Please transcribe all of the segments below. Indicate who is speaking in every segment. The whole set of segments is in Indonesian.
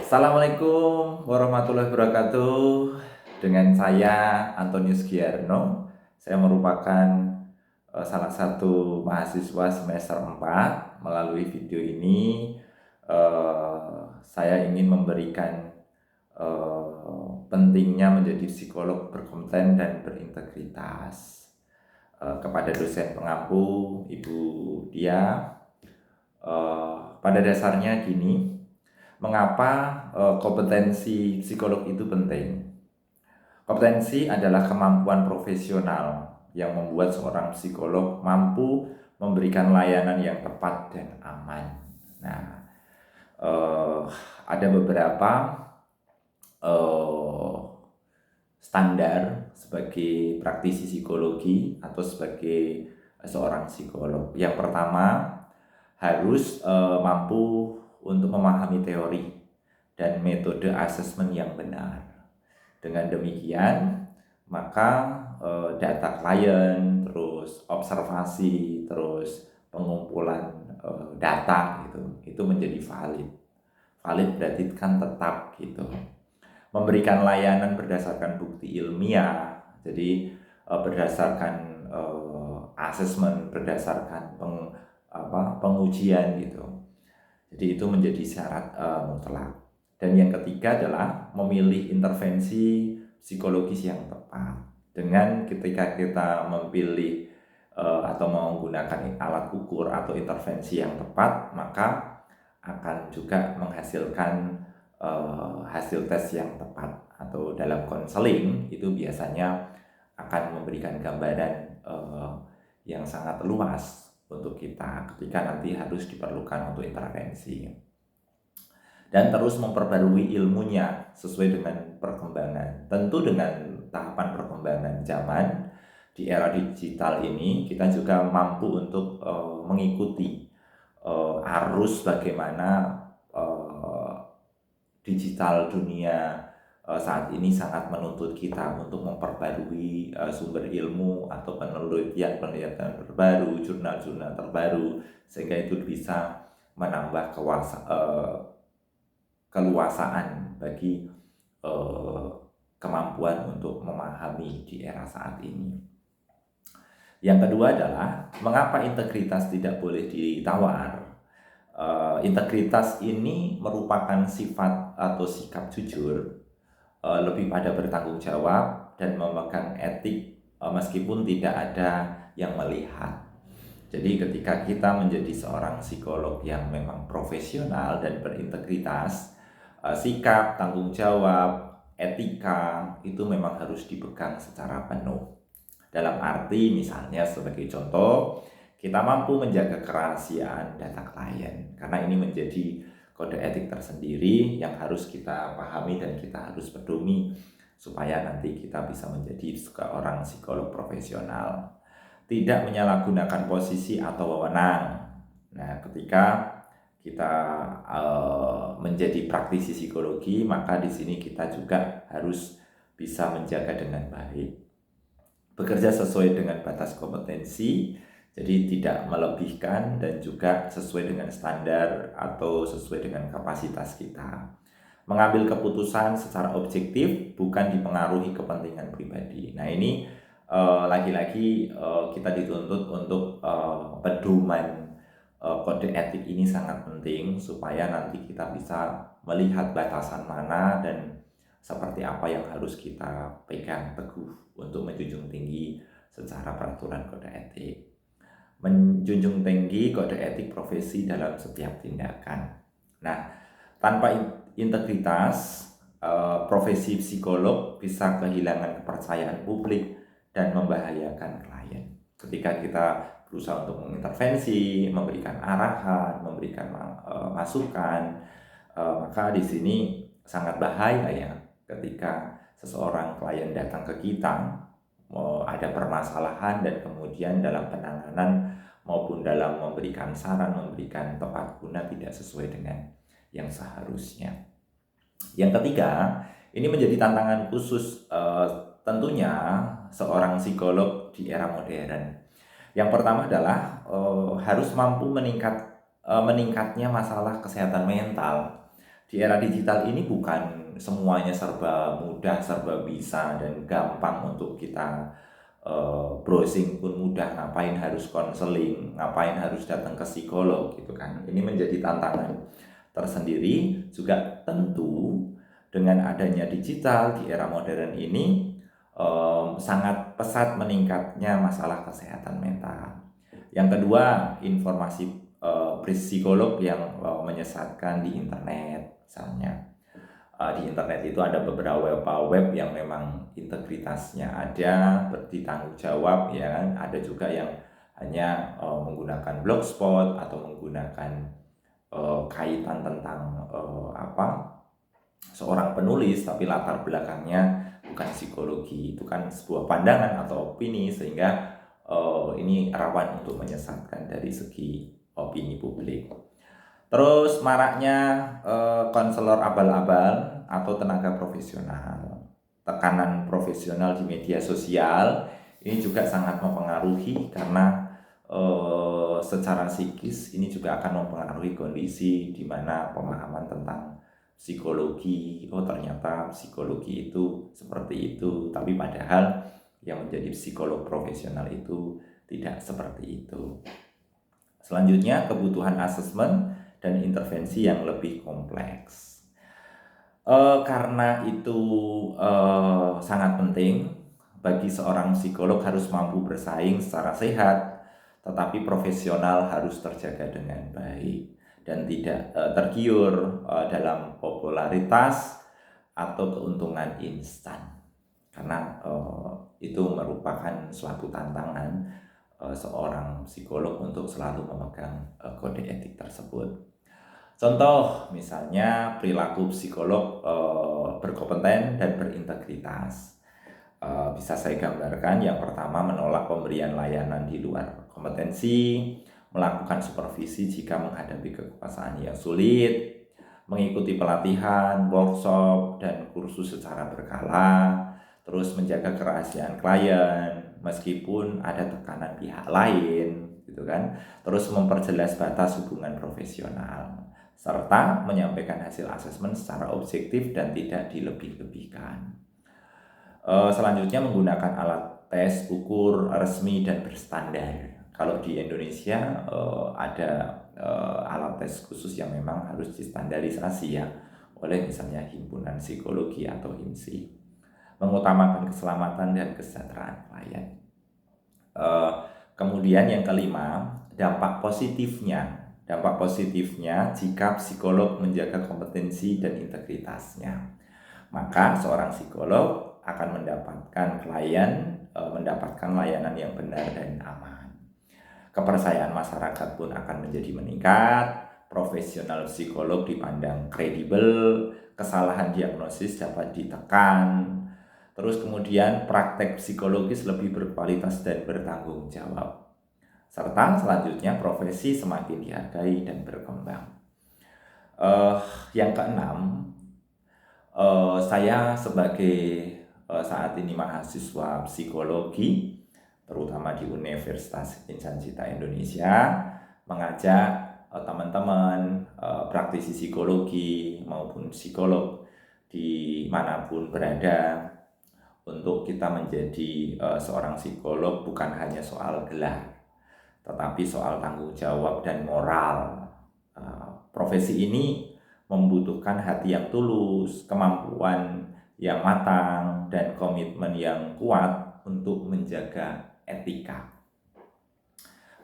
Speaker 1: Assalamualaikum warahmatullahi wabarakatuh. Dengan saya Antonius Giarno. Saya merupakan salah satu mahasiswa semester 4. Melalui video ini saya ingin memberikan pentingnya menjadi psikolog berkompeten dan berintegritas kepada dosen pengampu Ibu Dia. Pada dasarnya gini, mengapa kompetensi psikolog itu penting? Kompetensi adalah kemampuan profesional yang membuat seorang psikolog mampu memberikan layanan yang tepat dan aman. Nah, ada beberapa standar sebagai praktisi psikologi atau sebagai seorang psikolog. Yang pertama, harus mampu untuk memahami teori dan metode asesmen yang benar. Dengan demikian, maka data klien, terus observasi, terus pengumpulan data itu menjadi valid. Valid berarti kan tetap gitu. Memberikan layanan berdasarkan bukti ilmiah, jadi berdasarkan asesmen, berdasarkan pengujian gitu. Jadi itu menjadi syarat mutlak. Dan yang ketiga adalah memilih intervensi psikologis yang tepat. Dengan ketika kita memilih atau menggunakan alat ukur atau intervensi yang tepat, maka akan juga menghasilkan hasil tes yang tepat. Atau dalam konseling itu biasanya akan memberikan gambaran yang sangat luas untuk kita ketika nanti harus diperlukan untuk intervensi, dan terus memperbarui ilmunya sesuai dengan perkembangan. Tentu dengan tahapan perkembangan zaman di era digital ini, kita juga mampu untuk mengikuti arus bagaimana digital dunia saat ini sangat menuntut kita untuk memperbarui sumber ilmu atau penelitian terbaru, jurnal-jurnal terbaru, sehingga itu bisa menambah keluasaan bagi kemampuan untuk memahami di era saat ini. Yang kedua adalah mengapa integritas tidak boleh ditawar. Integritas ini merupakan sifat atau sikap jujur, lebih pada bertanggung jawab dan memegang etik meskipun tidak ada yang melihat. Jadi ketika kita menjadi seorang psikolog yang memang profesional dan berintegritas, sikap, tanggung jawab, etika itu memang harus dipegang secara penuh. Dalam arti misalnya sebagai contoh, kita mampu menjaga kerahasiaan data klien karena ini menjadi kode etik tersendiri yang harus kita pahami dan kita harus pedomi supaya nanti kita bisa menjadi seorang psikolog profesional. Tidak menyalahgunakan posisi atau wewenang. Nah, ketika kita menjadi praktisi psikologi, maka di sini kita juga harus bisa menjaga dengan baik. Bekerja sesuai dengan batas kompetensi, jadi tidak melebihkan dan juga sesuai dengan standar atau sesuai dengan kapasitas kita. Mengambil keputusan secara objektif, bukan dipengaruhi kepentingan pribadi. Nah ini lagi-lagi kita dituntut untuk pedoman kode etik ini sangat penting supaya nanti kita bisa melihat batasan mana dan seperti apa yang harus kita pegang teguh untuk menjunjung tinggi secara peraturan kode etik. Menjunjung tinggi kode etik profesi dalam setiap tindakan. Nah, tanpa integritas, profesi psikolog bisa kehilangan kepercayaan publik dan membahayakan klien. Ketika kita berusaha untuk mengintervensi, memberikan arahan, memberikan masukan, maka di sini sangat bahaya ya ketika seseorang klien datang ke kita ada permasalahan dan kemudian dalam penanganan maupun dalam memberikan saran, memberikan tepat guna tidak sesuai dengan yang seharusnya. Yang ketiga, ini menjadi tantangan khusus tentunya seorang psikolog di era modern. Yang pertama adalah harus mampu meningkatnya masalah kesehatan mental Di era digital ini bukan semuanya serba mudah, serba bisa dan gampang untuk kita browsing pun mudah. Ngapain harus konseling, ngapain harus datang ke psikolog gitu kan. Ini menjadi tantangan tersendiri. Juga tentu dengan adanya digital di era modern ini sangat pesat meningkatnya masalah kesehatan mental. Yang kedua, informasi psikolog yang menyesatkan di internet misalnya. Di internet itu ada beberapa web yang memang integritasnya ada, bertanggung jawab ya kan. Ada juga yang hanya menggunakan blogspot atau menggunakan kaitan tentang seorang penulis tapi latar belakangnya bukan psikologi. Itu kan sebuah pandangan atau opini, sehingga ini rawan untuk menyesatkan dari segi opini publik. Terus maraknya konselor abal-abal atau tenaga profesional. Tekanan profesional di media sosial ini juga sangat mempengaruhi, karena secara psikis ini juga akan mempengaruhi kondisi di mana pemahaman tentang psikologi. Oh, ternyata psikologi itu seperti itu, tapi padahal yang menjadi psikolog profesional itu tidak seperti itu. Selanjutnya, kebutuhan asesmen dan intervensi yang lebih kompleks. Karena itu sangat penting bagi seorang psikolog harus mampu bersaing secara sehat, tetapi profesional harus terjaga dengan baik dan tidak tergiur dalam popularitas atau keuntungan instan, karena itu merupakan suatu tantangan seorang psikolog untuk selalu memegang kode etik tersebut. Contoh misalnya perilaku psikolog berkompeten dan berintegritas. Bisa saya gambarkan, yang pertama menolak pemberian layanan di luar kompetensi, melakukan supervisi jika menghadapi kekuasaan yang sulit, mengikuti pelatihan, workshop, dan kursus secara berkala, terus menjaga kerahasiaan klien meskipun ada tekanan pihak lain gitu kan, terus memperjelas batas hubungan profesional, serta menyampaikan hasil asesmen secara objektif dan tidak dilebih-lebihkan. Selanjutnya menggunakan alat tes ukur resmi dan berstandar. Kalau di Indonesia ada alat tes khusus yang memang harus distandarisasi ya oleh misalnya Himpunan Psikologi atau HIMSI. Mengutamakan keselamatan dan kesejahteraan klien. Kemudian yang kelima, dampak positifnya jika psikolog menjaga kompetensi dan integritasnya, maka seorang psikolog akan mendapatkan layanan yang benar dan aman. Kepercayaan masyarakat pun akan menjadi meningkat, profesional psikolog dipandang kredibel, kesalahan diagnosis dapat ditekan, terus kemudian praktek psikologis lebih berkualitas dan bertanggung jawab. Serta selanjutnya profesi semakin dihargai dan berkembang. Yang keenam, saya sebagai saat ini mahasiswa psikologi, terutama di Universitas Insan Cita Indonesia, mengajak teman-teman praktisi psikologi maupun psikolog dimanapun berada, untuk kita menjadi seorang psikolog bukan hanya soal gelar, tetapi soal tanggung jawab dan moral. Profesi ini membutuhkan hati yang tulus, kemampuan yang matang, dan komitmen yang kuat untuk menjaga etika.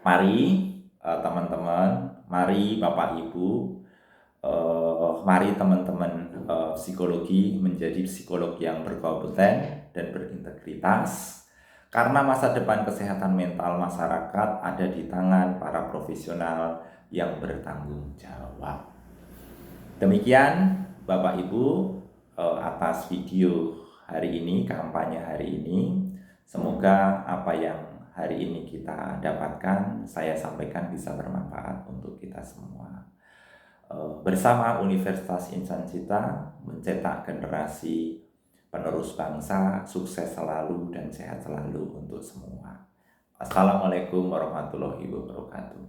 Speaker 1: Mari teman-teman, mari Bapak Ibu, mari teman-teman psikologi menjadi psikolog yang berkompeten dan berintegritas, karena masa depan kesehatan mental masyarakat ada di tangan para profesional yang bertanggung jawab. Demikian Bapak Ibu atas video hari ini, kampanye hari ini. Semoga apa yang hari ini kita dapatkan, saya sampaikan bisa bermanfaat untuk kita semua. Bersama Universitas Insan Cita mencetak generasi penerus bangsa, sukses selalu dan sehat selalu untuk semua. Assalamualaikum warahmatullahi wabarakatuh.